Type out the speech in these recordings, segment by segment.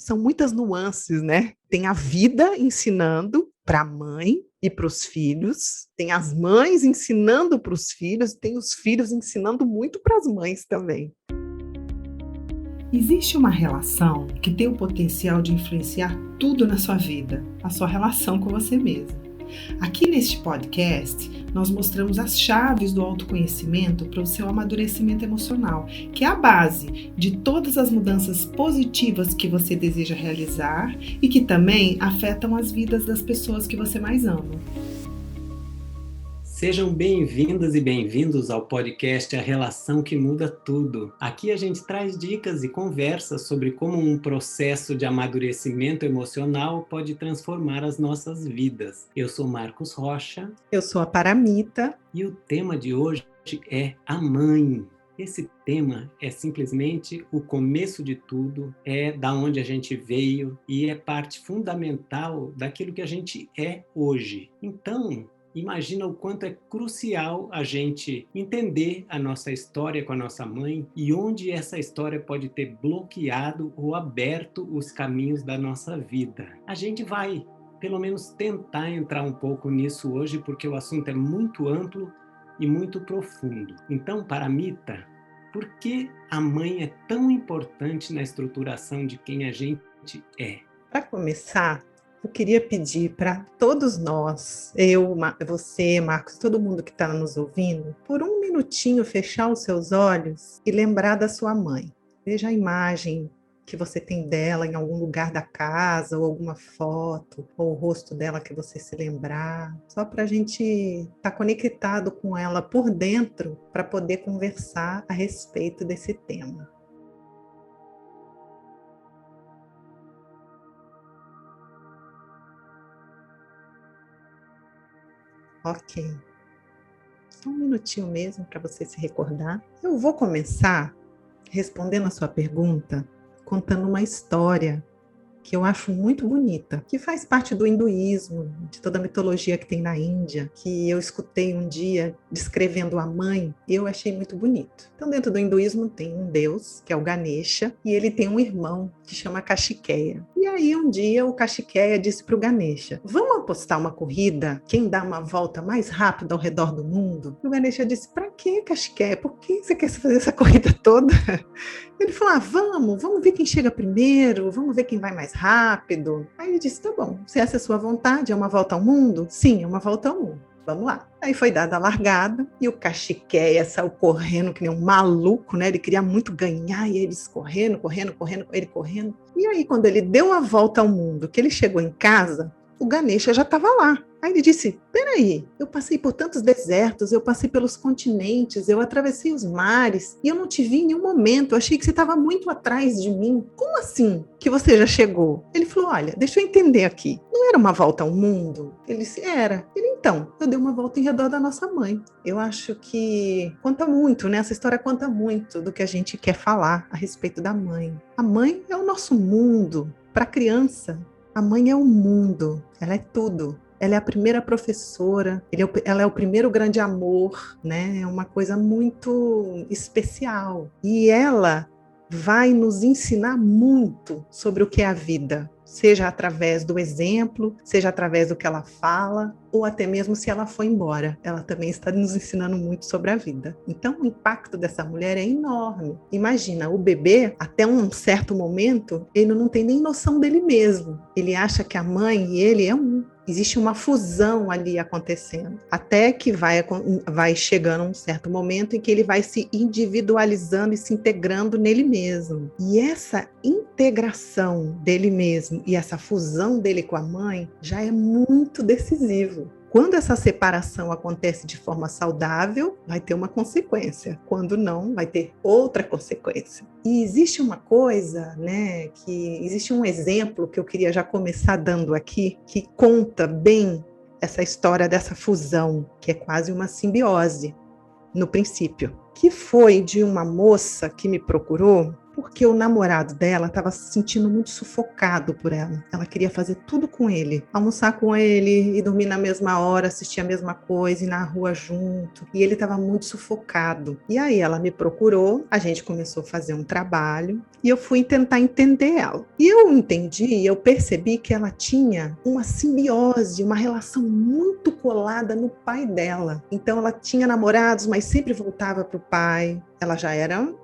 são muitas nuances, né? Tem a vida ensinando para a mãe e para os filhos, tem as mães ensinando para os filhos, tem os filhos ensinando muito para as mães também. Existe uma relação que tem o potencial de influenciar tudo na sua vida, a sua relação com você mesma. Aqui neste podcast, nós mostramos as chaves do autoconhecimento para o seu amadurecimento emocional, que é a base de todas as mudanças positivas que você deseja realizar e que também afetam as vidas das pessoas que você mais ama. Sejam bem-vindas e bem-vindos ao podcast A Relação que Muda Tudo. Aqui a gente traz dicas e conversas sobre como um processo de amadurecimento emocional pode transformar as nossas vidas. Eu sou Marcos Rocha. Eu sou a Paramita. E o tema de hoje é a mãe. Esse tema é simplesmente o começo de tudo, é da onde a gente veio e é parte fundamental daquilo que a gente é hoje. Então, imagina o quanto é crucial a gente entender a nossa história com a nossa mãe e onde essa história pode ter bloqueado ou aberto os caminhos da nossa vida. A gente vai, pelo menos, tentar entrar um pouco nisso hoje, porque o assunto é muito amplo e muito profundo. Então, Paramita, por que a mãe é tão importante na estruturação de quem a gente é? Para começar, eu queria pedir para todos nós, eu, você, Marcos, todo mundo que está nos ouvindo, por um minutinho fechar os seus olhos e lembrar da sua mãe. Veja a imagem que você tem dela em algum lugar da casa, ou alguma foto, ou o rosto dela que você se lembrar, só para a gente estar conectado com ela por dentro para poder conversar a respeito desse tema. Ok. Só um minutinho mesmo para você se recordar. Eu vou começar respondendo a sua pergunta contando uma história que eu acho muito bonita, que faz parte do hinduísmo, de toda a mitologia que tem na Índia, que eu escutei um dia descrevendo a mãe e eu achei muito bonito. Então, dentro do hinduísmo tem um deus, que é o Ganesha, e ele tem um irmão que chama Kashikeya. E aí, um dia, o Kashikeya disse para o Ganesha: vamos apostar uma corrida? Quem dá uma volta mais rápida ao redor do mundo? E o Ganesha disse: para que, Kashikeya? Por que você quer fazer essa corrida toda? Ele falou: vamos ver quem chega primeiro, vamos ver quem vai mais rápido. Aí ele disse: tá bom, se essa é a sua vontade, é uma volta ao mundo? Sim, é uma volta ao mundo. Vamos lá. Aí foi dada a largada e o Kashikeya saiu correndo que nem um maluco, né? Ele queria muito ganhar e eles correndo, ele correndo. E aí, quando ele deu a volta ao mundo, que ele chegou em casa, o Ganesha já estava lá. Aí ele disse: peraí, eu passei por tantos desertos, eu passei pelos continentes, eu atravessei os mares e eu não te vi em nenhum momento, eu achei que você estava muito atrás de mim. Como assim que você já chegou? Ele falou: olha, deixa eu entender aqui, não era uma volta ao mundo? Ele disse: era. Ele: então, eu dei uma volta em redor da nossa mãe. Eu acho que conta muito, né? Essa história conta muito do que a gente quer falar a respeito da mãe. A mãe é o nosso mundo. Para a criança, a mãe é o mundo, ela é tudo. Ela é a primeira professora, ela é o primeiro grande amor, né? É uma coisa muito especial. E ela vai nos ensinar muito sobre o que é a vida, seja através do exemplo, seja através do que ela fala, ou até mesmo se ela for embora. Ela também está nos ensinando muito sobre a vida. Então, o impacto dessa mulher é enorme. Imagina, o bebê, até um certo momento, ele não tem nem noção dele mesmo. Ele acha que a mãe e ele é um. Existe uma fusão ali acontecendo, até que vai chegando um certo momento em que ele vai se individualizando e se integrando nele mesmo. E essa integração dele mesmo e essa fusão dele com a mãe já é muito decisivo. Quando essa separação acontece de forma saudável, vai ter uma consequência. Quando não, vai ter outra consequência. E existe uma coisa, né, existe um exemplo que eu queria já começar dando aqui, que conta bem essa história dessa fusão, que é quase uma simbiose no princípio, que foi de uma moça que me procurou porque o namorado dela estava se sentindo muito sufocado por ela. Ela queria fazer tudo com ele, almoçar com ele e dormir na mesma hora, assistir a mesma coisa, ir na rua junto. E ele estava muito sufocado. E aí ela me procurou, a gente começou a fazer um trabalho e eu fui tentar entender ela. E eu entendi, eu percebi que ela tinha uma simbiose, uma relação muito colada no pai dela. Então ela tinha namorados, mas sempre voltava para o pai.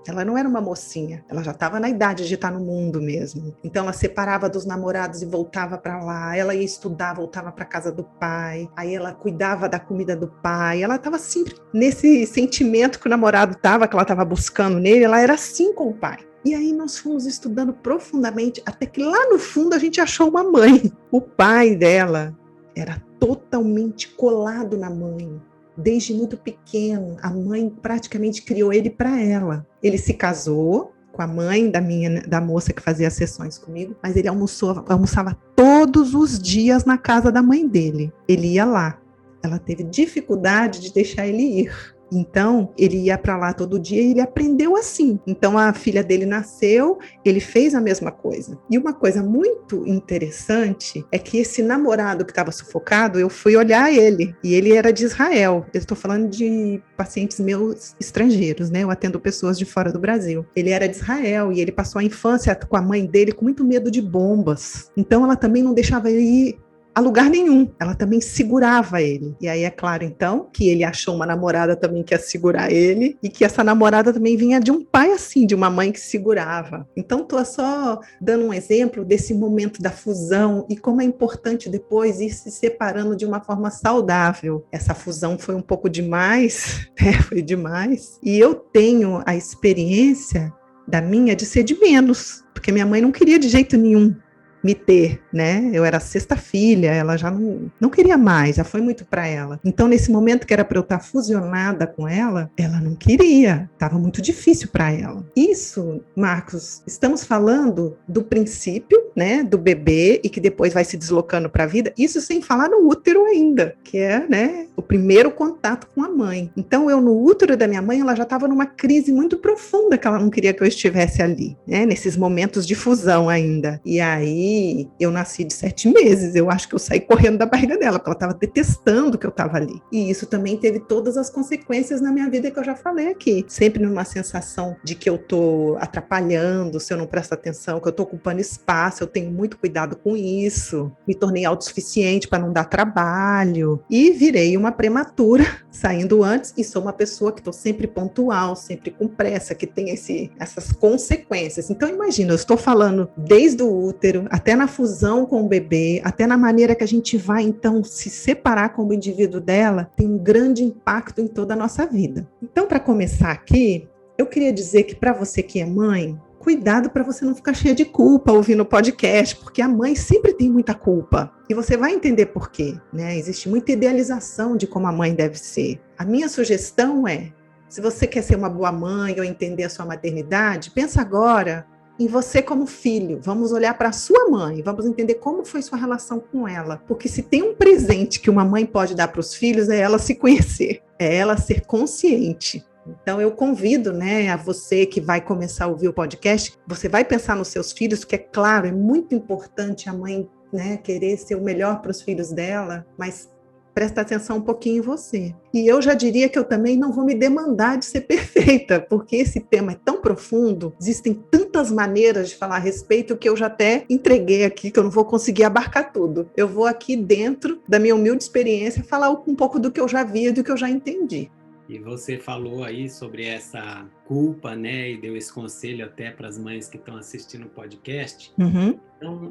Ela não era uma mocinha, ela já estava na idade de estar no mundo mesmo. Então ela separava dos namorados e voltava para lá, ela ia estudar, voltava para casa do pai, aí ela cuidava da comida do pai, ela estava sempre nesse sentimento que o namorado estava, que ela estava buscando nele, ela era assim com o pai. E aí nós fomos estudando profundamente, até que lá no fundo a gente achou uma mãe. O pai dela era totalmente colado na mãe. Desde muito pequeno, a mãe praticamente criou ele para ela. Ele se casou com a mãe da moça que fazia as sessões comigo, mas ele almoçava todos os dias na casa da mãe dele. Ele ia lá. Ela teve dificuldade de deixar ele ir. Então, ele ia para lá todo dia e ele aprendeu assim. Então, a filha dele nasceu, ele fez a mesma coisa. E uma coisa muito interessante é que esse namorado que estava sufocado, eu fui olhar ele, e ele era de Israel. Eu estou falando de pacientes meus estrangeiros, né? Eu atendo pessoas de fora do Brasil. Ele era de Israel e ele passou a infância com a mãe dele com muito medo de bombas. Então, ela também não deixava ele ir a lugar nenhum, ela também segurava ele. E aí é claro, então, que ele achou uma namorada também que ia segurar ele, e que essa namorada também vinha de um pai assim, de uma mãe que segurava. Então, estou só dando um exemplo desse momento da fusão e como é importante depois ir se separando de uma forma saudável. Essa fusão foi um pouco demais, foi demais. E eu tenho a experiência da minha de ser de menos, porque minha mãe não queria de jeito nenhum me ter, né? Eu era a sexta filha, ela já não queria mais, já foi muito para ela. Então, nesse momento que era para eu estar fusionada com ela não queria, estava muito difícil para ela. Isso, Marcos, estamos falando do princípio, né, do bebê e que depois vai se deslocando para a vida, isso sem falar no útero ainda, que é, né, o primeiro contato com a mãe. Então, eu no útero da minha mãe, ela já estava numa crise muito profunda que ela não queria que eu estivesse ali, né, nesses momentos de fusão ainda. E aí, eu nasci de 7 meses, eu acho que eu saí correndo da barriga dela, porque ela estava detestando que eu estava ali. E isso também teve todas as consequências na minha vida que eu já falei aqui. Sempre numa sensação de que eu estou atrapalhando, se eu não presto atenção, que eu estou ocupando espaço, eu tenho muito cuidado com isso. Me tornei autossuficiente para não dar trabalho. E virei uma prematura, saindo antes, e sou uma pessoa que estou sempre pontual, sempre com pressa, que tem essas consequências. Então, imagina, eu estou falando desde o útero, até na fusão com o bebê, até na maneira que a gente vai, então, se separar como indivíduo dela, tem um grande impacto em toda a nossa vida. Então, para começar aqui, eu queria dizer que para você que é mãe, cuidado para você não ficar cheia de culpa ouvindo o podcast, porque a mãe sempre tem muita culpa. E você vai entender por quê, né? Existe muita idealização de como a mãe deve ser. A minha sugestão é, se você quer ser uma boa mãe ou entender a sua maternidade, pensa agora em você como filho. Vamos olhar para a sua mãe, vamos entender como foi sua relação com ela. Porque se tem um presente que uma mãe pode dar para os filhos, é ela se conhecer, é ela ser consciente. Então, eu convido, né, a você que vai começar a ouvir o podcast, você vai pensar nos seus filhos, que é claro, é muito importante a mãe, né, querer ser o melhor para os filhos dela, mas presta atenção um pouquinho em você. E eu já diria que eu também não vou me demandar de ser perfeita, porque esse tema é tão profundo, existem tantas maneiras de falar a respeito que eu já até entreguei aqui, que eu não vou conseguir abarcar tudo. Eu vou aqui dentro da minha humilde experiência falar um pouco do que eu já vi e do que eu já entendi. E você falou aí sobre essa culpa, né? E deu esse conselho até para as mães que estão assistindo o podcast. Uhum. Então,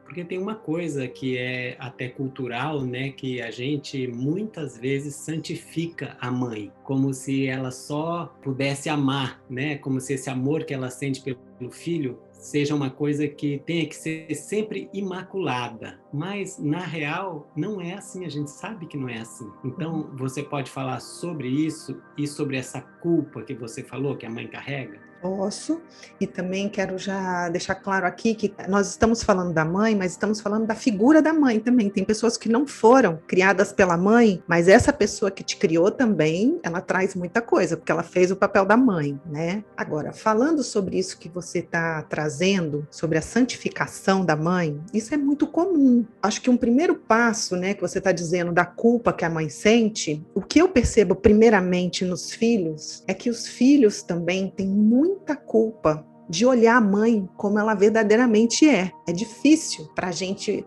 porque tem uma coisa que é até cultural, né? Que a gente muitas vezes santifica a mãe, como se ela só pudesse amar, né? Como se esse amor que ela sente pelo filho seja uma coisa que tenha que ser sempre imaculada. Mas, na real, não é assim, a gente sabe que não é assim. Então, você pode falar sobre isso e sobre essa culpa que você falou, que a mãe carrega? Posso, e também quero já deixar claro aqui que nós estamos falando da mãe, mas estamos falando da figura da mãe também. Tem pessoas que não foram criadas pela mãe, mas essa pessoa que te criou também, ela traz muita coisa, porque ela fez o papel da mãe, né? Agora, falando sobre isso que você está trazendo, sobre a santificação da mãe, isso é muito comum. Acho que um primeiro passo, né, que você está dizendo da culpa que a mãe sente, o que eu percebo primeiramente nos filhos é que os filhos também têm muita culpa de olhar a mãe como ela verdadeiramente é. É difícil para a gente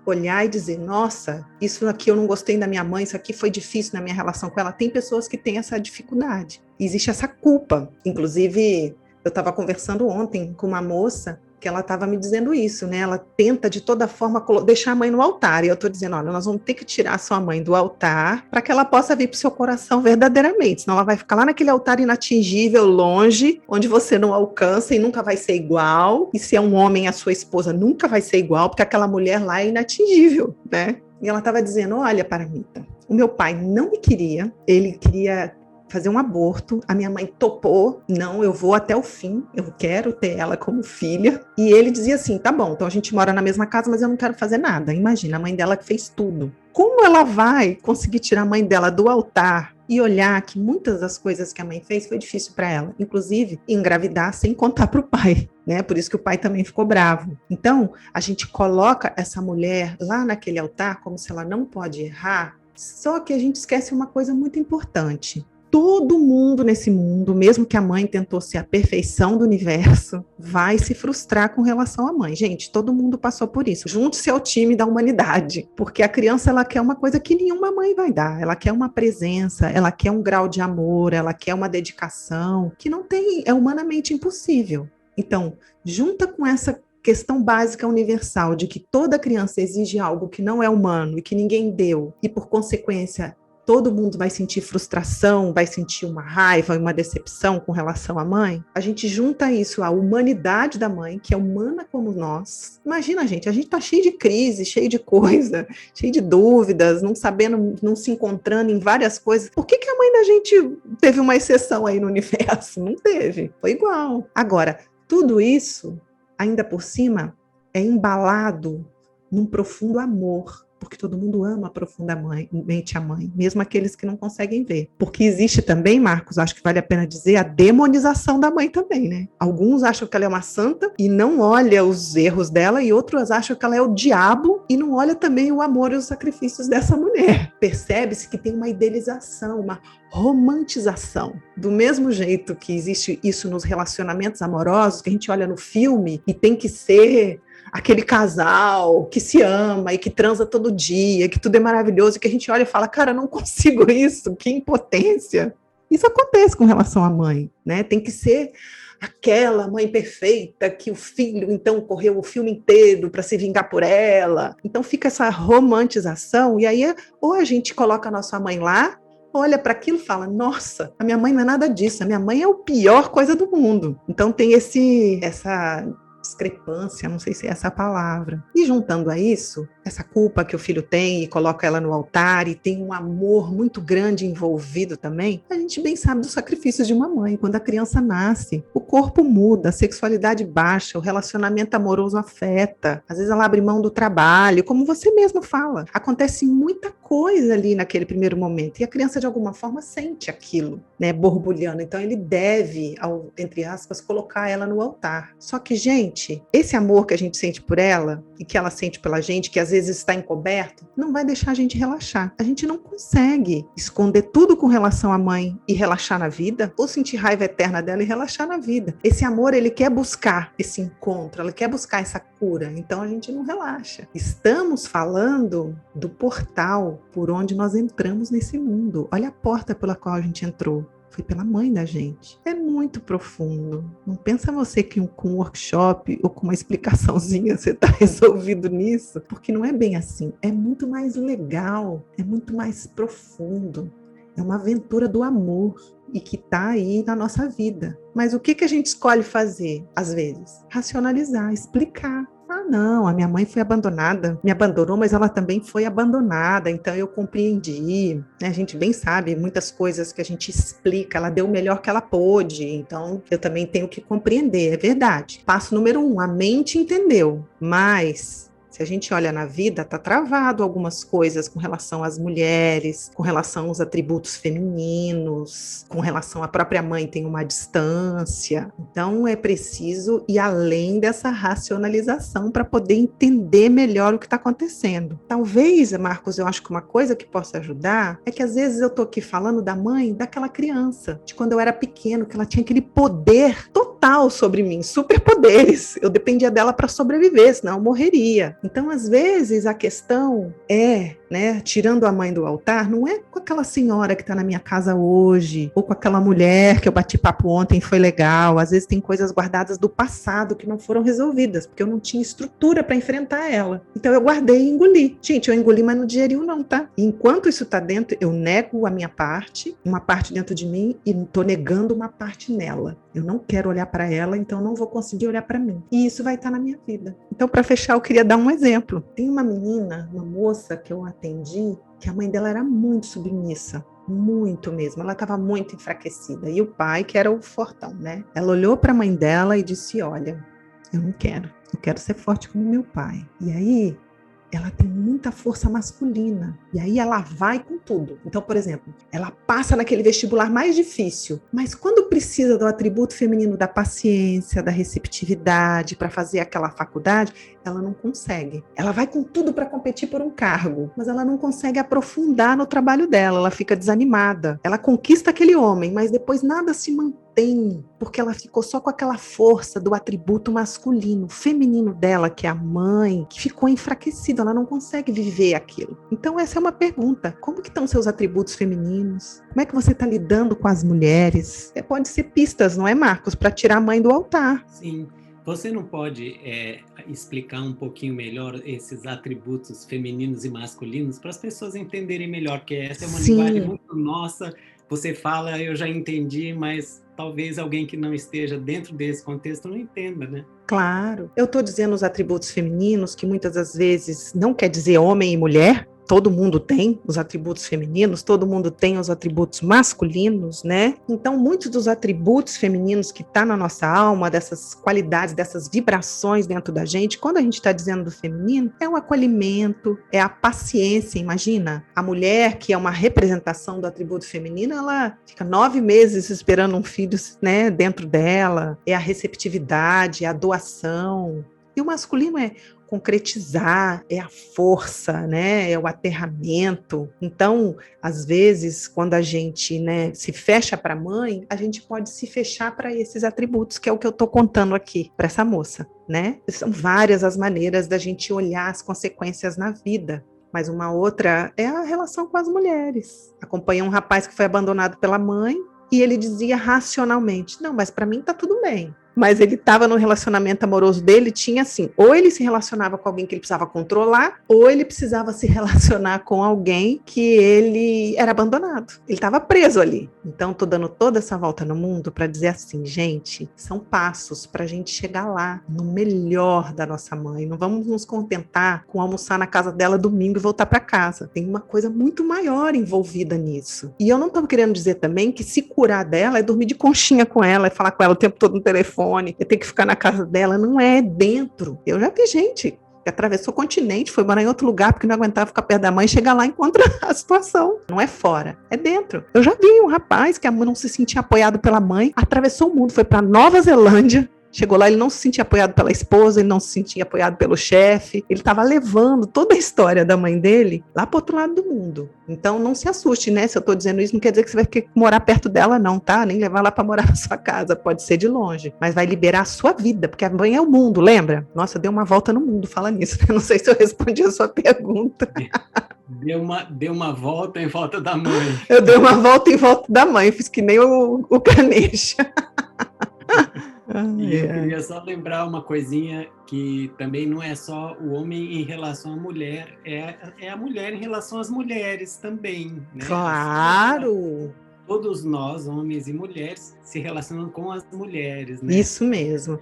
olhar e dizer, nossa, isso aqui eu não gostei da minha mãe, isso aqui foi difícil na minha relação com ela. Tem pessoas que têm essa dificuldade. Existe essa culpa. Inclusive, eu estava conversando ontem com uma moça que ela estava me dizendo isso, né? Ela tenta de toda forma deixar a mãe no altar. E eu estou dizendo, olha, nós vamos ter que tirar a sua mãe do altar para que ela possa vir para o seu coração verdadeiramente. Senão ela vai ficar lá naquele altar inatingível, longe, onde você não alcança e nunca vai ser igual. E se é um homem, a sua esposa nunca vai ser igual, porque aquela mulher lá é inatingível, né? E ela estava dizendo, olha, Paramita, o meu pai não me queria, ele queria fazer um aborto, a minha mãe topou, não, eu vou até o fim, eu quero ter ela como filha, e ele dizia assim, tá bom, então a gente mora na mesma casa, mas eu não quero fazer nada. Imagina, a mãe dela que fez tudo. Como ela vai conseguir tirar a mãe dela do altar e olhar que muitas das coisas que a mãe fez foi difícil para ela, inclusive engravidar sem contar para o pai, né? Por isso que o pai também ficou bravo. Então, a gente coloca essa mulher lá naquele altar como se ela não pode errar, só que a gente esquece uma coisa muito importante. Todo mundo nesse mundo, mesmo que a mãe tentou ser a perfeição do universo, vai se frustrar com relação à mãe. Gente, todo mundo passou por isso. Junte-se ao time da humanidade, porque a criança ela quer uma coisa que nenhuma mãe vai dar. Ela quer uma presença, ela quer um grau de amor, ela quer uma dedicação que não tem, é humanamente impossível. Então, junta com essa questão básica universal de que toda criança exige algo que não é humano e que ninguém deu, e por consequência todo mundo vai sentir frustração, vai sentir uma raiva e uma decepção com relação à mãe, a gente junta isso à humanidade da mãe, que é humana como nós. Imagina, a gente tá cheio de crise, cheio de coisa, cheio de dúvidas, não sabendo, não se encontrando em várias coisas. Por que a mãe da gente teve uma exceção aí no universo? Não teve, foi igual. Agora, tudo isso, ainda por cima, é embalado num profundo amor, porque todo mundo ama profundamente a mãe, mesmo aqueles que não conseguem ver. Porque existe também, Marcos, acho que vale a pena dizer, a demonização da mãe também, né? Alguns acham que ela é uma santa e não olha os erros dela, e outros acham que ela é o diabo e não olha também o amor e os sacrifícios dessa mulher. Percebe-se que tem uma idealização, uma romantização. Do mesmo jeito que existe isso nos relacionamentos amorosos, que a gente olha no filme e tem que ser aquele casal que se ama e que transa todo dia, que tudo é maravilhoso, e que a gente olha e fala, cara, eu não consigo isso, que impotência. Isso acontece com relação à mãe, né? Tem que ser aquela mãe perfeita que o filho, então, correu o filme inteiro para se vingar por ela. Então fica essa romantização, e aí ou a gente coloca a nossa mãe lá, olha para aquilo e fala, nossa, a minha mãe não é nada disso, a minha mãe é a pior coisa do mundo. Então tem essa discrepância, não sei se é essa a palavra. E juntando a isso, essa culpa que o filho tem e coloca ela no altar, e tem um amor muito grande envolvido também, a gente bem sabe dos sacrifícios de uma mãe. Quando a criança nasce, o corpo muda, a sexualidade baixa, o relacionamento amoroso afeta, às vezes ela abre mão do trabalho, como você mesmo fala. Acontece muita coisa ali naquele primeiro momento, e a criança de alguma forma sente aquilo, né, borbulhando. Então ele deve, entre aspas, colocar ela no altar. Só que, gente, esse amor que a gente sente por ela e que ela sente pela gente, que às vezes está encoberto, não vai deixar a gente relaxar. A gente não consegue esconder tudo com relação à mãe e relaxar na vida, ou sentir raiva eterna dela e relaxar na vida. Esse amor, ele quer buscar esse encontro, ele quer buscar essa cura, então a gente não relaxa. Estamos falando do portal por onde nós entramos nesse mundo. Olha a porta pela qual a gente entrou. Foi pela mãe da gente. É muito profundo. Não pensa você que com um workshop ou com uma explicaçãozinha você está resolvido nisso, porque não é bem assim. É muito mais legal, é muito mais profundo. É uma aventura do amor e que está aí na nossa vida. Mas o que a gente escolhe fazer, às vezes? Racionalizar, explicar. Ah, não, a minha mãe foi abandonada, me abandonou, mas ela também foi abandonada, então eu compreendi, né? A gente bem sabe muitas coisas que a gente explica, ela deu o melhor que ela pôde, então eu também tenho que compreender, é verdade. Passo número 1, a mente entendeu, mas se a gente olha na vida, está travado algumas coisas com relação às mulheres, com relação aos atributos femininos, com relação à própria mãe tem uma distância. Então é preciso ir além dessa racionalização para poder entender melhor o que está acontecendo. Talvez, Marcos, eu acho que uma coisa que possa ajudar é que às vezes eu estou aqui falando da mãe daquela criança, de quando eu era pequeno, que ela tinha aquele poder total sobre mim, superpoderes. Eu dependia dela para sobreviver, senão eu morreria. Então, às vezes, a questão é, né, tirando a mãe do altar, não é com aquela senhora que está na minha casa hoje, ou com aquela mulher que eu bati papo ontem e foi legal. Às vezes tem coisas guardadas do passado que não foram resolvidas, porque eu não tinha estrutura para enfrentar ela. Então, eu guardei e engoli. Gente, eu engoli, mas não digeriu não, tá? E enquanto isso está dentro, eu nego a minha parte, uma parte dentro de mim, e estou negando uma parte nela. Eu não quero olhar para ela, então não vou conseguir olhar para mim. E isso vai estar na minha vida. Então, para fechar, eu queria dar um exemplo. Tem uma menina, uma moça que eu atendi, que a mãe dela era muito submissa. Muito mesmo, ela estava muito enfraquecida. E o pai, que era o fortão, né? Ela olhou para a mãe dela e disse: olha, eu não quero, eu quero ser forte como meu pai. E aí, ela tem muita força masculina, e aí ela vai com tudo. Então, por exemplo, ela passa naquele vestibular mais difícil, mas quando precisa do atributo feminino da paciência, da receptividade para fazer aquela faculdade, ela não consegue. Ela vai com tudo para competir por um cargo, mas ela não consegue aprofundar no trabalho dela, ela fica desanimada. Ela conquista aquele homem, mas depois nada se mantém, porque ela ficou só com aquela força do atributo masculino, feminino dela, que é a mãe, que ficou enfraquecida, ela não consegue viver aquilo. Então essa é uma pergunta: como que estão seus atributos femininos? Como é que você está lidando com as mulheres? Pode ser pistas, não é, Marcos, para tirar a mãe do altar. Sim. Você não pode explicar um pouquinho melhor esses atributos femininos e masculinos para as pessoas entenderem melhor, porque essa é uma linguagem muito nossa. Você fala, eu já entendi, mas talvez alguém que não esteja dentro desse contexto não entenda, né? Claro. Eu estou dizendo os atributos femininos, que muitas das vezes não quer dizer homem e mulher. Todo mundo tem os atributos femininos, todo mundo tem os atributos masculinos, né? Então, muitos dos atributos femininos que tá na nossa alma, dessas qualidades, dessas vibrações dentro da gente, quando a gente está dizendo do feminino, é o acolhimento, é a paciência. Imagina, a mulher, que é uma representação do atributo feminino, ela fica 9 meses esperando um filho, né, dentro dela, é a receptividade, é a doação. E o masculino é concretizar, é a força, né? É o aterramento. Então, às vezes, quando a gente, né, se fecha para a mãe, a gente pode se fechar para esses atributos, que é o que eu estou contando aqui para essa moça, né? São várias as maneiras da gente olhar as consequências na vida. Mas uma outra é a relação com as mulheres. Acompanhei um rapaz que foi abandonado pela mãe e ele dizia racionalmente: não, mas para mim tá tudo bem. Mas ele estava no relacionamento amoroso dele, tinha assim, ou ele se relacionava com alguém que ele precisava controlar, ou ele precisava se relacionar com alguém que ele era abandonado. Ele estava preso ali. Então, estou dando toda essa volta no mundo para dizer assim, gente, são passos para a gente chegar lá, no melhor da nossa mãe. Não vamos nos contentar com almoçar na casa dela domingo e voltar para casa. Tem uma coisa muito maior envolvida nisso. E eu não estou querendo dizer também que se curar dela é dormir de conchinha com ela, é falar com ela o tempo todo no telefone, eu tenho que ficar na casa dela. Não é dentro. Eu já vi gente que atravessou o continente, foi morar em outro lugar porque não aguentava ficar perto da mãe, chega lá e encontra a situação. Não é fora, é dentro. Eu já vi um rapaz que a mãe não se sentia apoiado pela mãe, atravessou o mundo, foi para Nova Zelândia. Chegou lá, ele não se sentia apoiado pela esposa, ele não se sentia apoiado pelo chefe, ele estava levando toda a história da mãe dele lá para o outro lado do mundo. Então não se assuste, né? Se eu estou dizendo isso, não quer dizer que você vai morar perto dela não, tá? Nem levar lá para morar na sua casa, pode ser de longe, mas vai liberar a sua vida, porque a mãe é o mundo, lembra? Nossa, deu uma volta no mundo, fala nisso, né? Não sei se eu respondi a sua pergunta. Deu uma volta em volta da mãe. Eu dei uma volta em volta da mãe, fiz que nem o Ganesha. E eu queria só lembrar uma coisinha, que também não é só o homem em relação à mulher, é a mulher em relação às mulheres também, né? Claro! todos nós, homens e mulheres, se relacionam com as mulheres, né? Isso mesmo.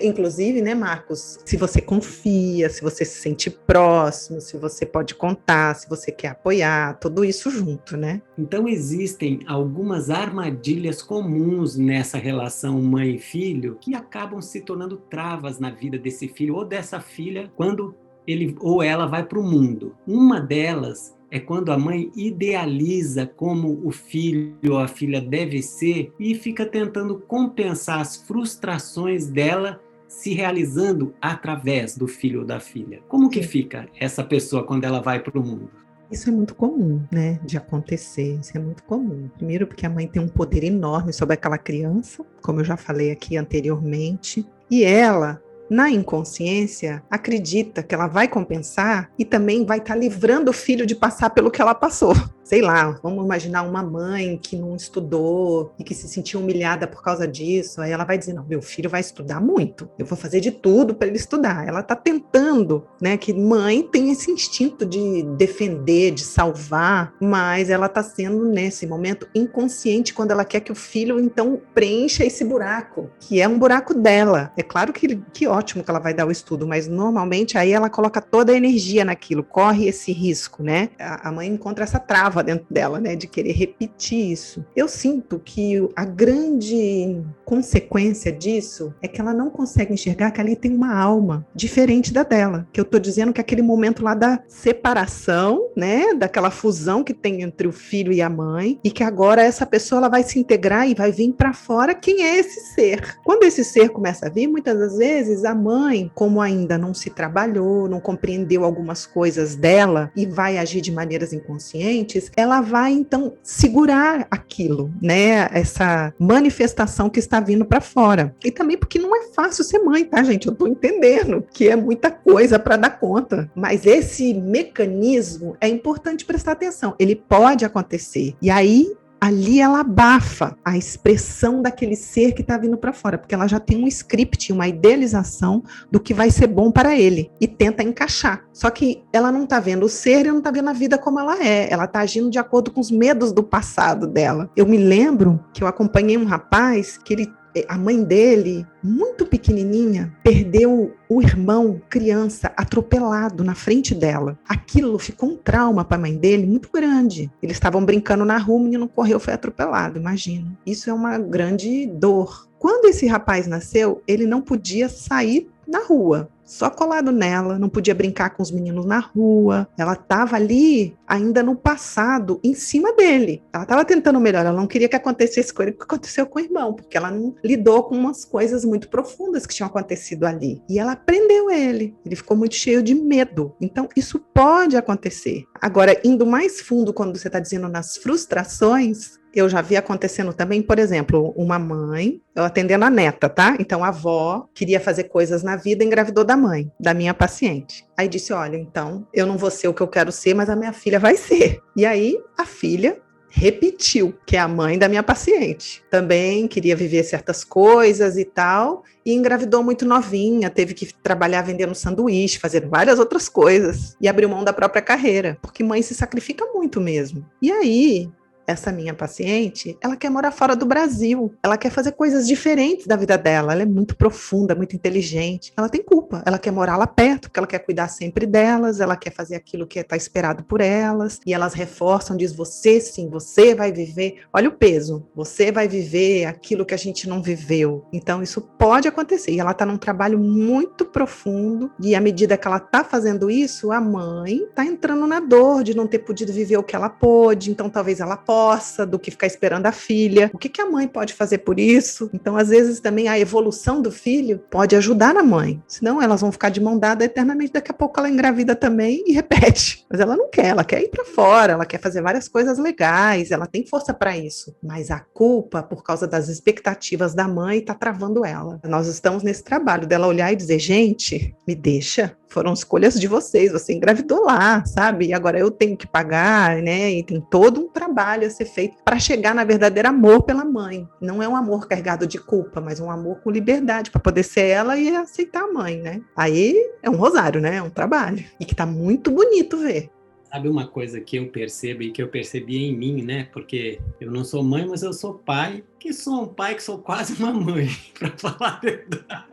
Inclusive, né, Marcos, se você confia, se você se sente próximo, se você pode contar, se você quer apoiar, tudo isso junto, né? Então, existem algumas armadilhas comuns nessa relação mãe e filho que acabam se tornando travas na vida desse filho ou dessa filha quando ele ou ela vai para o mundo. Uma delas é quando a mãe idealiza como o filho ou a filha deve ser e fica tentando compensar as frustrações dela se realizando através do filho ou da filha. Como que fica essa pessoa quando ela vai para o mundo? Isso é muito comum, né, de acontecer, isso é muito comum. Primeiro porque a mãe tem um poder enorme sobre aquela criança, como eu já falei aqui anteriormente, e ela, na inconsciência, acredita que ela vai compensar e também vai estar livrando o filho de passar pelo que ela passou. Sei lá, vamos imaginar uma mãe que não estudou e que se sentiu humilhada por causa disso. Aí ela vai dizer, não, meu filho vai estudar muito, eu vou fazer de tudo para ele estudar. Ela está tentando, né, que mãe tem esse instinto de defender, de salvar, mas ela está sendo, nesse momento, inconsciente quando ela quer que o filho, então, preencha esse buraco, que é um buraco dela. É claro que ótimo que ela vai dar o estudo, mas normalmente aí ela coloca toda a energia naquilo, corre esse risco, né? A mãe encontra essa trava dentro dela, né, de querer repetir isso. Eu sinto que a grande consequência disso é que ela não consegue enxergar que ali tem uma alma diferente da dela, que eu tô dizendo que aquele momento lá da separação, né, daquela fusão que tem entre o filho e a mãe, e que agora essa pessoa ela vai se integrar e vai vir para fora quem é esse ser. Quando esse ser começa a vir, muitas das vezes a mãe, como ainda não se trabalhou, não compreendeu algumas coisas dela e vai agir de maneiras inconscientes, ela vai então segurar aquilo, né? Essa manifestação que está vindo para fora. E também porque não é fácil ser mãe, tá, gente? Eu tô entendendo que é muita coisa para dar conta. Mas esse mecanismo é importante prestar atenção. Ele pode acontecer. E aí ali ela abafa a expressão daquele ser que está vindo para fora, porque ela já tem um script, uma idealização do que vai ser bom para ele e tenta encaixar. Só que ela não está vendo o ser e não está vendo a vida como ela é. Ela está agindo de acordo com os medos do passado dela. Eu me lembro que eu acompanhei um rapaz que a mãe dele, muito pequenininha, perdeu o irmão, criança, atropelado na frente dela. Aquilo ficou um trauma para a mãe dele muito grande. Eles estavam brincando na rua, o menino correu, foi atropelado, imagina. Isso é uma grande dor. Quando esse rapaz nasceu, ele não podia sair na rua, só colado nela, não podia brincar com os meninos na rua, ela estava ali ainda no passado, em cima dele, ela estava tentando melhorar, ela não queria que acontecesse com ele o que aconteceu com o irmão, porque ela não lidou com umas coisas muito profundas que tinham acontecido ali, e ela prendeu ele ficou muito cheio de medo, então isso pode acontecer. Agora, indo mais fundo, quando você está dizendo nas frustrações, eu já vi acontecendo também, por exemplo, uma mãe, eu atendendo a neta, tá? Então a avó queria fazer coisas na vida, engravidou da mãe, da minha paciente. Aí disse, olha, então eu não vou ser o que eu quero ser, mas a minha filha vai ser. E aí a filha repetiu, que é a mãe da minha paciente. Também queria viver certas coisas e tal, e engravidou muito novinha, teve que trabalhar vendendo sanduíche, fazer várias outras coisas, e abriu mão da própria carreira, porque mãe se sacrifica muito mesmo. E aí essa minha paciente, ela quer morar fora do Brasil, ela quer fazer coisas diferentes da vida dela, ela é muito profunda, muito inteligente, ela tem culpa, ela quer morar lá perto, porque ela quer cuidar sempre delas, ela quer fazer aquilo que está esperado por elas, e elas reforçam, diz, você sim, você vai viver, olha o peso, você vai viver aquilo que a gente não viveu, então isso pode acontecer, e ela está num trabalho muito profundo, e à medida que ela está fazendo isso, a mãe está entrando na dor de não ter podido viver o que ela pôde, então talvez ela possa, do que ficar esperando a filha. O que a mãe pode fazer por isso? Então, às vezes, também a evolução do filho pode ajudar na mãe. Senão, elas vão ficar de mão dada eternamente. Daqui a pouco ela engravida também e repete. Mas ela não quer, ela quer ir para fora, ela quer fazer várias coisas legais, ela tem força para isso. Mas a culpa, por causa das expectativas da mãe, está travando ela. Nós estamos nesse trabalho dela olhar e dizer, gente, me deixa. Foram escolhas de vocês, você engravidou lá, sabe? E agora eu tenho que pagar, né? E tem todo um trabalho a ser feito para chegar na verdadeiro amor pela mãe. Não é um amor carregado de culpa, mas um amor com liberdade para poder ser ela e aceitar a mãe, né? Aí é um rosário, né? É um trabalho. E que tá muito bonito ver. Sabe uma coisa que eu percebo e que eu percebi em mim, né? Porque eu não sou mãe, mas eu sou pai, que sou um pai que sou quase uma mãe, para falar a verdade.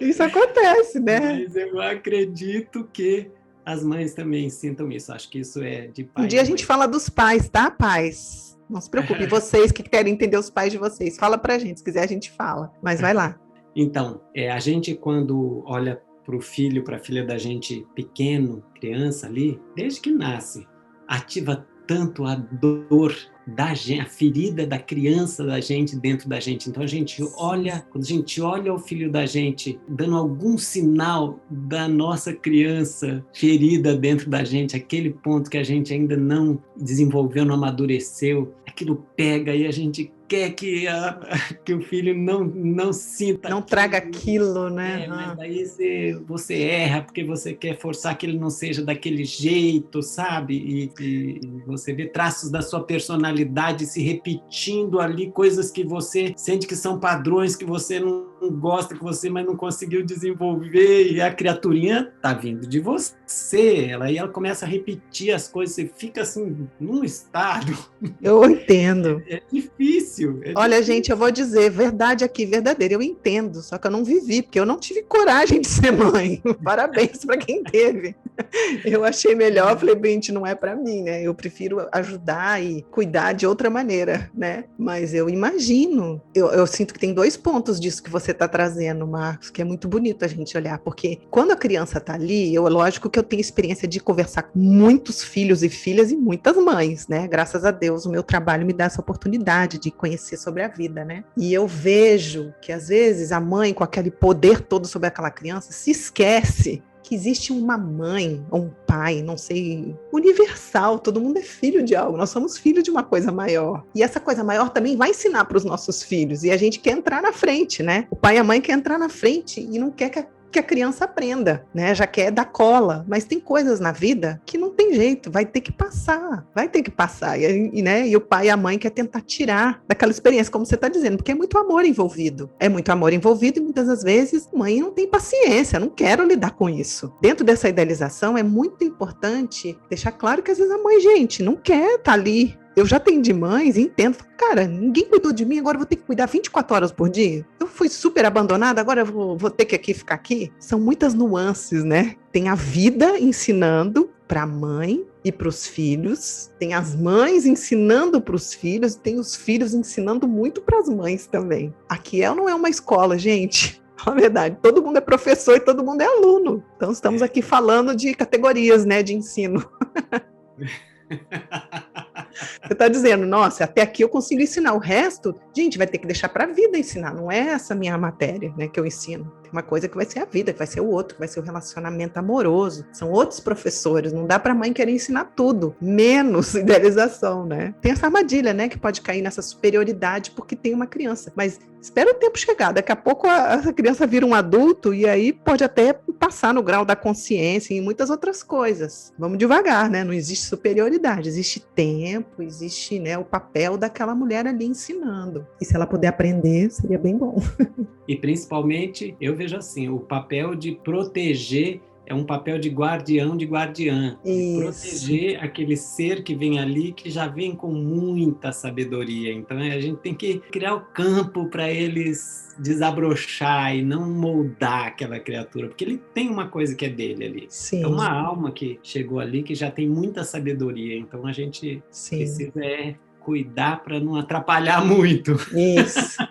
Isso acontece, né? Mas eu acredito que as mães também sintam isso. Acho que isso é de Um pai dia e a gente mãe. fala dos pais, tá, pais? Não se preocupe, vocês que querem entender os pais de vocês, fala pra gente, se quiser a gente fala, mas vai lá. Então, a gente quando olha para o filho, para a filha da gente pequeno, criança ali, desde que nasce, ativa tanto a dor da gente, a ferida da criança da gente dentro da gente. Então a gente olha, quando a gente olha o filho da gente dando algum sinal da nossa criança ferida dentro da gente, aquele ponto que a gente ainda não desenvolveu, não amadureceu, aquilo pega e a gente quer que o filho não sinta não aquilo. Traga aquilo, né? Mas daí você erra porque você quer forçar que ele não seja daquele jeito, sabe? E você vê traços da sua personalidade se repetindo ali, coisas que você sente que são padrões que você não gosta, que você mas não conseguiu desenvolver, e a criaturinha tá vindo de você. Ela começa a repetir as coisas, você fica assim, num estado. Eu entendo. É difícil. Olha, gente, eu vou dizer, verdade aqui, verdadeira, eu entendo, só que eu não vivi, porque eu não tive coragem de ser mãe. Parabéns para quem teve. Eu achei melhor, falei, bem, não é para mim, né? Eu prefiro ajudar e cuidar de outra maneira, né? Mas eu imagino, eu sinto que tem 2 pontos disso que você está trazendo, Marcos, que é muito bonito a gente olhar, porque quando a criança está ali, lógico que eu tenho experiência de conversar com muitos filhos e filhas e muitas mães, né? Graças a Deus, o meu trabalho me dá essa oportunidade de conhecer sobre a vida, né? E eu vejo que às vezes a mãe, com aquele poder todo sobre aquela criança, se esquece que existe uma mãe ou um pai, não sei, universal, todo mundo é filho de algo, nós somos filhos de uma coisa maior. E essa coisa maior também vai ensinar para os nossos filhos, e a gente quer entrar na frente, né? O pai e a mãe querem entrar na frente e não quer que a criança aprenda, né? Já quer dar cola, mas tem coisas na vida que não tem jeito, vai ter que passar. E o pai e a mãe quer tentar tirar daquela experiência, como você está dizendo, porque é muito amor envolvido. É muito amor envolvido e muitas das vezes a mãe não tem paciência, não quero lidar com isso. Dentro dessa idealização é muito importante deixar claro que às vezes a mãe, gente, não quer estar ali. Eu já atendi mães e entendo, cara, ninguém cuidou de mim, agora eu vou ter que cuidar 24 horas por dia? Eu fui super abandonada, agora eu vou ter que ficar aqui? São muitas nuances, né? Tem a vida ensinando para a mãe e para os filhos, tem as mães ensinando para os filhos, tem os filhos ensinando muito para as mães também. Aqui não é uma escola, gente. Na verdade, todo mundo é professor e todo mundo é aluno. Então estamos aqui falando de categorias, né, de ensino. Você está dizendo, nossa, até aqui eu consigo ensinar, o resto, gente, vai ter que deixar para a vida ensinar, não é essa minha matéria, né, que eu ensino. Tem uma coisa que vai ser a vida, que vai ser o outro, que vai ser o relacionamento amoroso. São outros professores, não dá para a mãe querer ensinar tudo, menos idealização, né? Tem essa armadilha, né, que pode cair nessa superioridade porque tem uma criança, mas espera o tempo chegar, daqui a pouco essa criança vira um adulto e aí pode até passar no grau da consciência e muitas outras coisas. Vamos devagar, né? Não existe superioridade, existe tempo, existe, né, o papel daquela mulher ali ensinando. E se ela puder aprender, seria bem bom. E principalmente, eu vejo assim, o papel de proteger é um papel de guardião, de guardiã. De proteger aquele ser que vem ali, que já vem com muita sabedoria. Então, a gente tem que criar o campo para eles desabrochar e não moldar aquela criatura, porque ele tem uma coisa que é dele ali. Sim. É uma alma que chegou ali, que já tem muita sabedoria. Então, a gente precisa cuidar para não atrapalhar muito. Isso.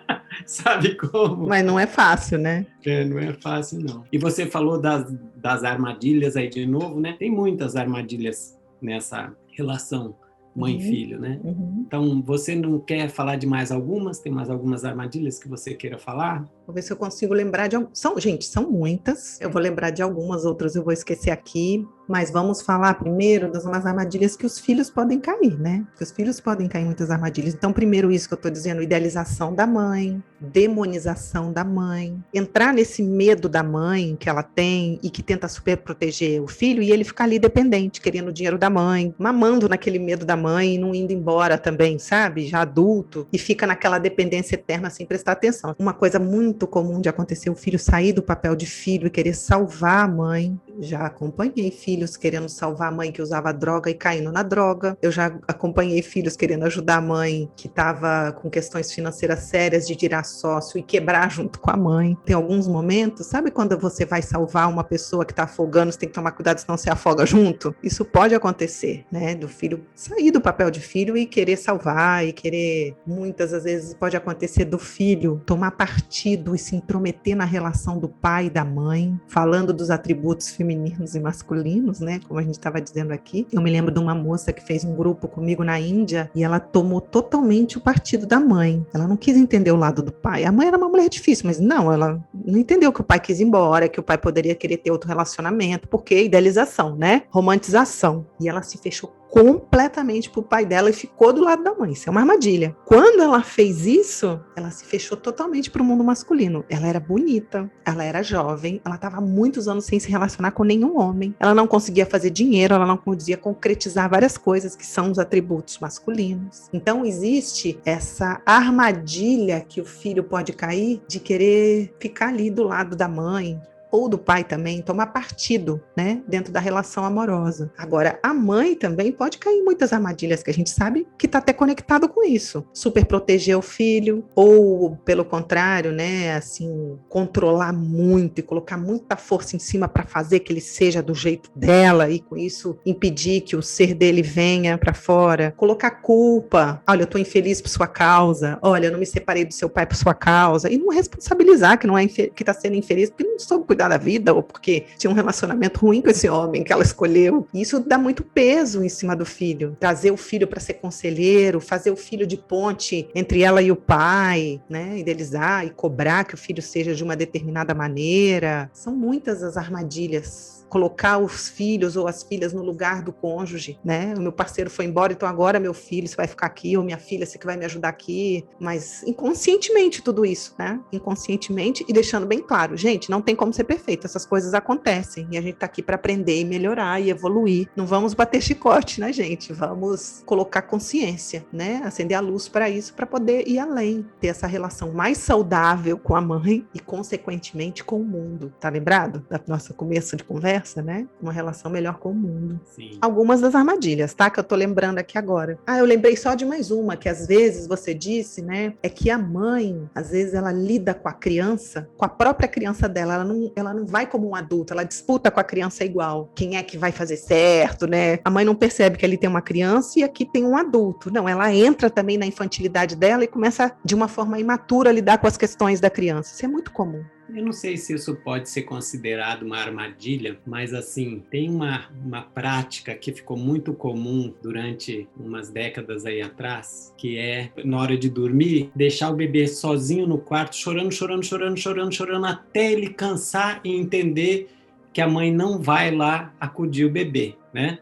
Sabe como? Mas não é fácil, né? Não é fácil, não. E você falou das armadilhas aí de novo, né? Tem muitas armadilhas nessa relação mãe-filho, né? Então, você não quer falar de mais algumas? Tem mais algumas armadilhas que você queira falar? Vou ver se eu consigo lembrar de... Gente, são muitas. Eu vou lembrar de algumas, outras eu vou esquecer aqui. Mas vamos falar primeiro das umas armadilhas que os filhos podem cair, né? Que os filhos podem cair em muitas armadilhas. Então, primeiro isso que eu estou dizendo, idealização da mãe, demonização da mãe, entrar nesse medo da mãe que ela tem e que tenta super proteger o filho e ele ficar ali dependente, querendo o dinheiro da mãe, mamando naquele medo da mãe e não indo embora também, sabe? Já adulto, e fica naquela dependência eterna sem prestar atenção. Uma coisa muito comum de acontecer, o filho sair do papel de filho e querer salvar a mãe. já acompanhei filhos querendo salvar a mãe que usava droga e caindo na droga. Eu já acompanhei filhos querendo ajudar a mãe que estava com questões financeiras sérias de tirar sócio e quebrar junto com a mãe. Tem alguns momentos, sabe quando você vai salvar uma pessoa que está afogando, você tem que tomar cuidado senão você afoga junto? Isso pode acontecer, né? Do filho sair do papel de filho e querer salvar e querer, muitas às vezes pode acontecer do filho tomar partido e se intrometer na relação do pai e da mãe, falando dos atributos femininos e masculinos, né? Como a gente estava dizendo aqui. Eu me lembro de uma moça que fez um grupo comigo na Índia e ela tomou totalmente o partido da mãe. Ela não quis entender o lado do pai. A mãe era uma mulher difícil, mas não, ela não entendeu que o pai quis ir embora, que o pai poderia querer ter outro relacionamento, porque idealização, né? Romantização. E ela se fechou completamente pro pai dela e ficou do lado da mãe. Isso é uma armadilha. Quando ela fez isso, ela se fechou totalmente pro mundo masculino. Ela era bonita, ela era jovem, ela estava há muitos anos sem se relacionar com nenhum homem. Ela não conseguia fazer dinheiro, ela não conseguia concretizar várias coisas que são os atributos masculinos. Então existe essa armadilha que o filho pode cair de querer ficar ali do lado da mãe, ou do pai também, tomar partido, né, dentro da relação amorosa. Agora, a mãe também pode cair em muitas armadilhas que a gente sabe que está até conectado com isso. Super proteger o filho, ou pelo contrário, né, assim, controlar muito e colocar muita força em cima para fazer que ele seja do jeito dela e com isso impedir que o ser dele venha para fora. Colocar culpa. Olha, eu estou infeliz por sua causa. Olha, eu não me separei do seu pai por sua causa. E não responsabilizar que não é que está sendo infeliz porque não soube cuidar da vida ou porque tinha um relacionamento ruim com esse homem que ela escolheu. E isso dá muito peso em cima do filho. Trazer o filho para ser conselheiro, fazer o filho de ponte entre ela e o pai, né? Idealizar e cobrar que o filho seja de uma determinada maneira. São muitas as armadilhas. Colocar os filhos ou as filhas no lugar do cônjuge, né? O meu parceiro foi embora, então agora meu filho, você vai ficar aqui, ou minha filha, você que vai me ajudar aqui. Mas inconscientemente tudo isso, né? Inconscientemente e deixando bem claro, gente, não tem como ser perfeito, essas coisas acontecem e a gente tá aqui para aprender e melhorar e evoluir. Não vamos bater chicote, né, gente? Vamos colocar consciência, né? Acender a luz para isso, para poder ir além, ter essa relação mais saudável com a mãe e, consequentemente, com o mundo. Tá lembrado da nossa começo de conversa? Né? Uma relação melhor com o mundo. Sim. Algumas das armadilhas, tá? Que eu tô lembrando aqui agora. Eu lembrei só de mais uma, que às vezes você disse, né? É que a mãe, às vezes ela lida com a criança, com a própria criança dela, ela não vai como um adulto, ela disputa com a criança igual. Quem é que vai fazer certo, né? A mãe não percebe que ali tem uma criança e aqui tem um adulto. Não, ela entra também na infantilidade dela e começa de uma forma imatura a lidar com as questões da criança. Isso é muito comum. Eu não sei se isso pode ser considerado uma armadilha, mas assim, tem uma prática que ficou muito comum durante umas décadas aí atrás, que é, na hora de dormir, deixar o bebê sozinho no quarto, chorando, até ele cansar e entender que a mãe não vai lá acudir o bebê, né?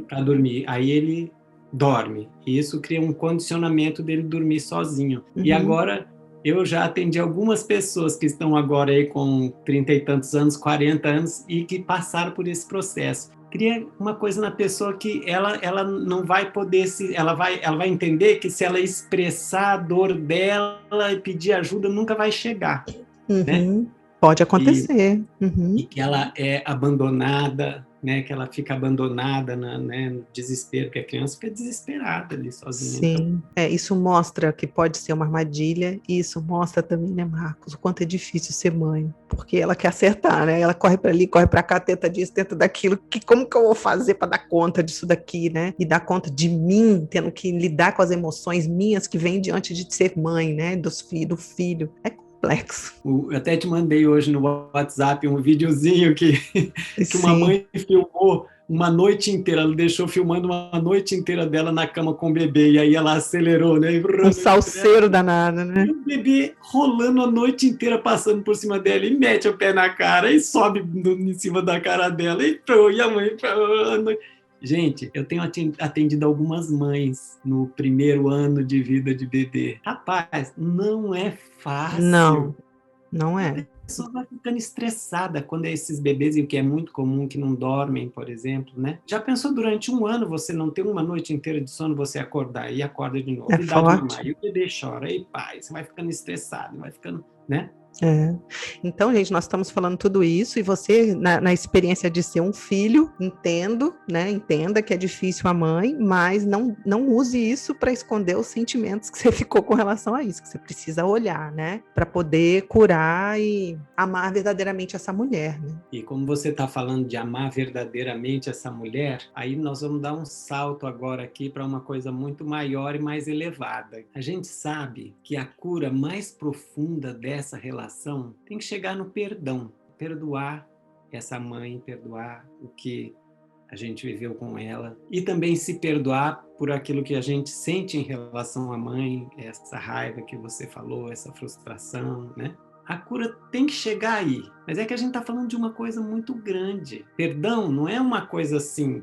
Para dormir. Aí ele dorme. E isso cria um condicionamento dele dormir sozinho. E agora... eu já atendi algumas pessoas que estão agora aí com 30 e tantos anos, 40 anos, e que passaram por esse processo. Cria uma coisa na pessoa que ela não vai poder ela vai entender que se ela expressar a dor dela e pedir ajuda, nunca vai chegar. Né? Pode acontecer. E que ela é abandonada, né? Que ela fica abandonada no desespero, que a criança fica desesperada ali sozinha. Sim, então... isso mostra que pode ser uma armadilha, e isso mostra também, né, Marcos, o quanto é difícil ser mãe, porque ela quer acertar, né? Ela corre para ali, corre para cá, tenta disso, tenta daquilo, como que eu vou fazer para dar conta disso daqui, né? E dar conta de mim, tendo que lidar com as emoções minhas que vêm diante de ser mãe, né? Do filho. É complexo. Eu até te mandei hoje no WhatsApp um videozinho que uma mãe filmou uma noite inteira, ela deixou filmando uma noite inteira dela na cama com o bebê, e aí ela acelerou, né? Um salseiro danado, né? E o bebê rolando a noite inteira, passando por cima dela, e mete o pé na cara, e sobe em cima da cara dela, e a mãe... Gente, eu tenho atendido algumas mães no primeiro ano de vida de bebê. Rapaz, não é fácil. Não é. A pessoa vai ficando estressada quando é esses bebês, e o que é muito comum, que não dormem, por exemplo, né? Já pensou durante um ano você não ter uma noite inteira de sono, você acordar e acorda de novo? É forte. E o bebê chora, e pai, você vai ficando estressado, vai ficando, né? É. Então, gente, nós estamos falando tudo isso e você, na experiência de ser um filho, entenda que é difícil a mãe, mas não use isso para esconder os sentimentos que você ficou com relação a isso, que você precisa olhar, né? Para poder curar e amar verdadeiramente essa mulher, né? E como você está falando de amar verdadeiramente essa mulher, aí nós vamos dar um salto agora aqui para uma coisa muito maior e mais elevada. A gente sabe que a cura mais profunda dessa relação tem que chegar no perdão. Perdoar essa mãe, perdoar o que a gente viveu com ela e também se perdoar por aquilo que a gente sente em relação à mãe, essa raiva que você falou, essa frustração, né? A cura tem que chegar aí, mas é que a gente está falando de uma coisa muito grande. Perdão não é uma coisa assim,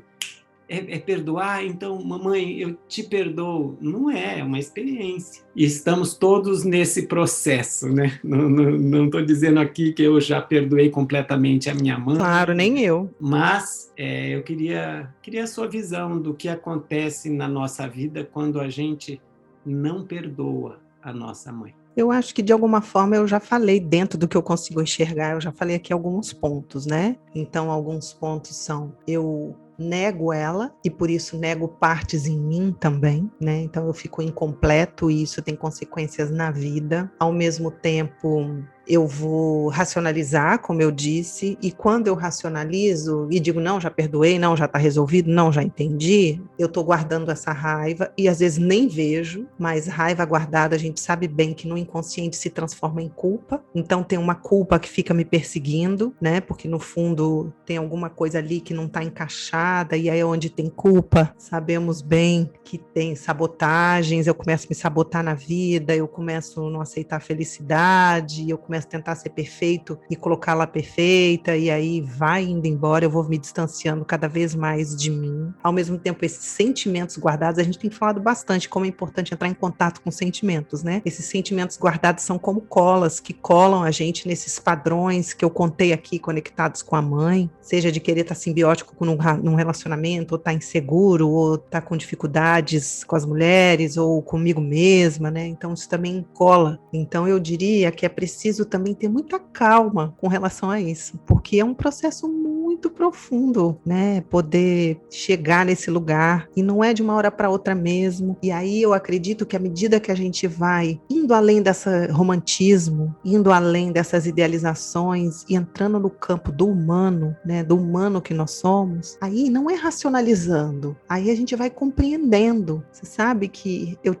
é perdoar, então, mamãe, eu te perdoo. Não é uma experiência. E estamos todos nesse processo, né? Não estou dizendo aqui que eu já perdoei completamente a minha mãe. Claro, nem eu. Mas eu queria a sua visão do que acontece na nossa vida quando a gente não perdoa a nossa mãe. Eu acho que de alguma forma eu já falei dentro do que eu consigo enxergar, eu já falei aqui alguns pontos, né? Então, alguns pontos são: eu nego ela e por isso nego partes em mim também, né? Então eu fico incompleto e isso tem consequências na vida. Ao mesmo tempo, eu vou racionalizar, como eu disse, e quando eu racionalizo e digo, não, já perdoei, não, já está resolvido, não, já entendi, eu estou guardando essa raiva e às vezes nem vejo, mas raiva guardada a gente sabe bem que no inconsciente se transforma em culpa, então tem uma culpa que fica me perseguindo, né, porque no fundo tem alguma coisa ali que não está encaixada e aí é onde tem culpa, sabemos bem que tem sabotagens, eu começo a me sabotar na vida, eu começo a não aceitar a felicidade, eu começo a tentar ser perfeito e colocar lá perfeita, e aí vai indo embora, eu vou me distanciando cada vez mais de mim. Ao mesmo tempo, esses sentimentos guardados, a gente tem falado bastante como é importante entrar em contato com sentimentos, né? Esses sentimentos guardados são como colas, que colam a gente nesses padrões que eu contei aqui, conectados com a mãe, seja de querer estar simbiótico num relacionamento, ou estar inseguro, ou estar com dificuldades com as mulheres, ou comigo mesma, né? Então, isso também cola. Então, eu diria que é preciso também ter muita calma com relação a isso, porque é um processo muito profundo, né? Poder chegar nesse lugar, e não é de uma hora para outra mesmo. E aí eu acredito que à medida que a gente vai indo além desse romantismo, indo além dessas idealizações e entrando no campo do humano, né? Do humano que nós somos, aí não é racionalizando, aí a gente vai compreendendo. Você sabe que eu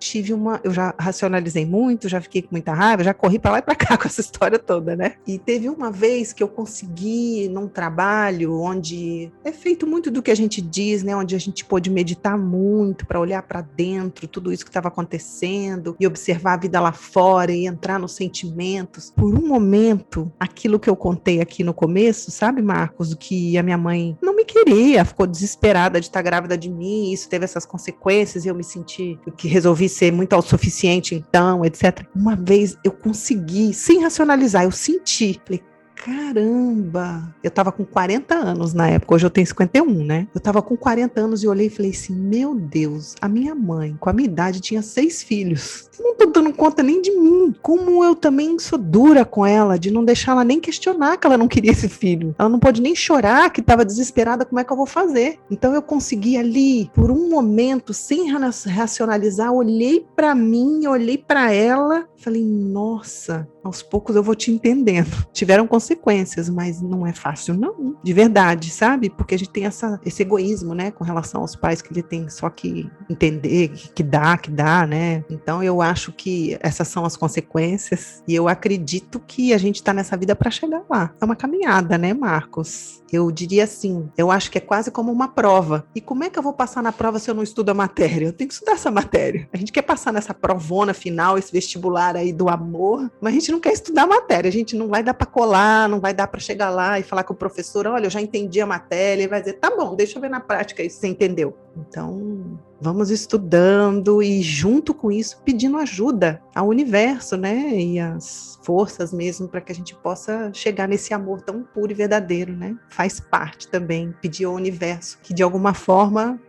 já racionalizei muito, já fiquei com muita raiva, já corri para lá e para cá com essa história toda, né? E teve uma vez que eu consegui, num trabalho onde é feito muito do que a gente diz, né? Onde a gente pôde meditar muito para olhar para dentro, tudo isso que estava acontecendo e observar a vida lá fora e entrar nos sentimentos. Por um momento, aquilo que eu contei aqui no começo, sabe, Marcos, que a minha mãe não me queria, ficou desesperada de estar grávida de mim, isso teve essas consequências e eu me senti que resolvi ser muito autossuficiente então, etc. Uma vez eu consegui, sem racionalizar, eu senti, falei, caramba, eu tava com 40 anos na época, hoje eu tenho 51, né? Eu tava com 40 anos e olhei e falei assim, meu Deus, a minha mãe, com a minha idade, tinha 6 filhos. Eu não tô dando conta nem de mim. Como eu também sou dura com ela, de não deixar ela nem questionar que ela não queria esse filho. Ela não pode nem chorar, que tava desesperada, como é que eu vou fazer? Então eu consegui ali, por um momento, sem racionalizar, olhei pra mim, olhei pra ela, falei, nossa, aos poucos eu vou te entendendo. Tiveram consequências, mas não é fácil não, de verdade, sabe? Porque a gente tem esse egoísmo, né, com relação aos pais, que ele tem só que entender, que dá, né? Então eu acho que essas são as consequências e eu acredito que a gente está nessa vida para chegar lá. É uma caminhada, né, Marcos? Eu diria assim, eu acho que é quase como uma prova. E como é que eu vou passar na prova se eu não estudo a matéria? Eu tenho que estudar essa matéria. A gente quer passar nessa provona final, esse vestibular aí do amor, mas a gente não quer estudar a matéria, a gente não vai dar para colar, não vai dar para chegar lá e falar com o professor, olha, eu já entendi a matéria, ele vai dizer, tá bom, deixa eu ver na prática isso, você entendeu? Então, vamos estudando e junto com isso pedindo ajuda ao universo, né, e às forças mesmo para que a gente possa chegar nesse amor tão puro e verdadeiro, né? Faz parte também pedir ao universo que de alguma forma,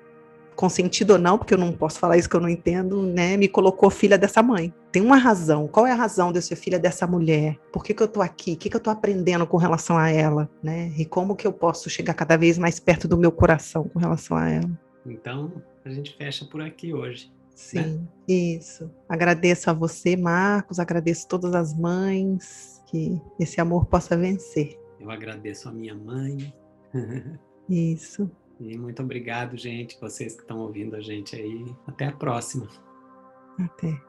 com sentido ou não, porque eu não posso falar isso que eu não entendo, né, me colocou filha dessa mãe. Tem uma razão. Qual é a razão de eu ser filha dessa mulher? Por que que eu tô aqui? O que que eu tô aprendendo com relação a ela, né? E como que eu posso chegar cada vez mais perto do meu coração com relação a ela? Então, a gente fecha por aqui hoje, né? Sim, isso. Agradeço a você, Marcos, agradeço todas as mães, que esse amor possa vencer. Eu agradeço a minha mãe. Isso. E muito obrigado, gente, vocês que estão ouvindo a gente aí. Até a próxima. Até.